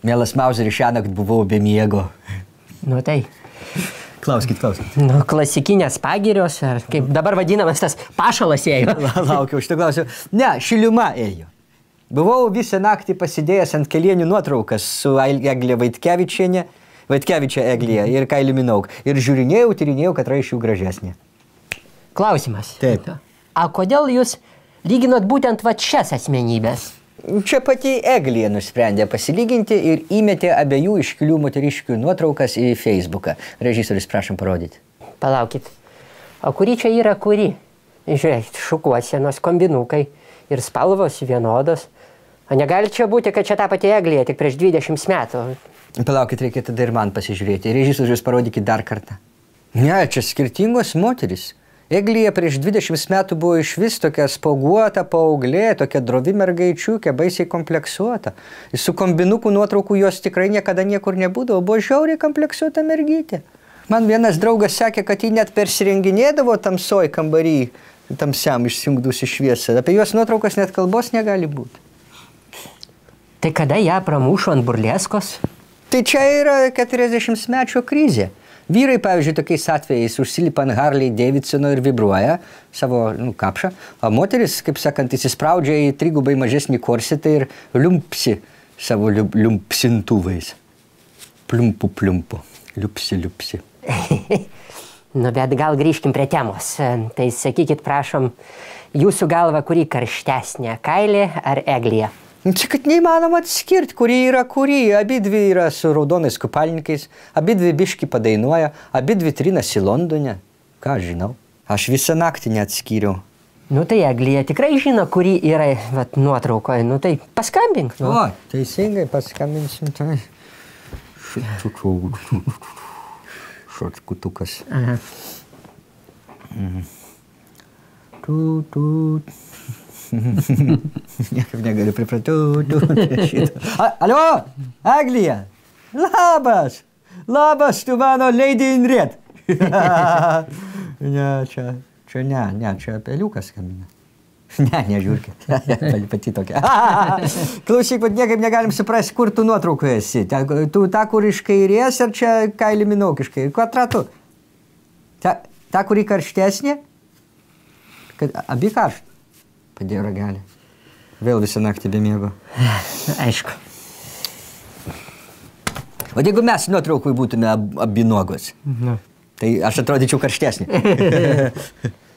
Mielas Mauzeris, šiąnakt buvau be miego. Nu tai. Klauskit. Nu, klasikinės pagirios, ar kaip dabar vadinamas tas pašalas ėjo. Laukiau, šitą klausiu. Ne, šiluma ėjo. Buvau visą naktį pasidėjęs ant kelienių nuotraukas su Eglė Vaitkevičia Eglėje ir Kailiu Minogue. Ir žiūrinėjau, tyrinėjau, kad iš jų gražesnė. Klausimas. Taip. A kodėl jūs lyginot būtent va šias asmenybės? Čia pati Eglė nusprendė pasilyginti ir įmetė abiejų iškilių moteriškių nuotraukas į Facebooką. Režisierius, prašom parodyti. Palaukit. O kuri čia yra kuri? Žiūrėkit, šukuosienos kombinukai ir spalvos vienodos. O negali čia būti, kad čia ta pati Eglė tik prieš 20 metų? Palaukit, reikia tada ir man pasižiūrėti. Režisierius, parodykit dar kartą. Ne, čia skirtingos moteris. Eglėje prieš 20 metų buvo iš vis tokia spoguota paauglė, tokia drovi mergaičiukė, baisiai kompleksuota. Su kombinukų nuotraukų jos tikrai niekada niekur nebūdavo, buvo žiauriai kompleksuota mergytė. Man vienas draugas sakė, kad ji net persirenginėdavo tamsoj kambarį, tamsiam išsijungdusi šviesą. Apie jos nuotraukas net kalbos negali būti. Tai kada ją pramušo ant burleskos? Tai čia yra 40-mečio krizė. Vyrai, pavyzdžiui, tokiais atvejais užsilipa ant Harley Davidsono ir vibruoja savo kapšą, o moteris, kaip sakant, įsispraudžia į trigubai mažesnį korsetą ir liumpsi savo liumpsintuvais. Pliumpu, liupsi. Nu, bet gal grįžkim prie temos. Tai sakykit, prašom, jūsų galva, kuri karštesnė, Kailė ar Eglė? Čia, kad neįmanoma atskirti, kuri yra kuri. Abidvi yra su raudonais kupalnikais, abidvi biški padainuoja, abidvi trinasi Londone. Ką žinau? Aš visą naktį neatskyriau. Nu tai Eglė tikrai žino, kuri yra nuotraukoje. Nu tai paskambink. Nu. O, teisingai paskambinsim. Tai. Šotkutukas. Aha. Niekaip negaliu pripratyti. Alio, Eglė. Labas, tu mano Lady in Red. Ne, čia peliukas skambina. Ne, žiūrkit. Pati tokia. Klausyk, kad niekaip negalim suprasti, kur tu nuotraukoje esi. Tu ta, kur iš kairės, ar čia Kailį Minogue iš kairės? Kvadratu. Ta, kuri karštesnė? Abi karštų. Padėjo ragelį. Vėl visą naktį be miego. Aišku. O jeigu mes nuotraukui būtume abi nuogos, tai aš atrodyčiau karštesnė.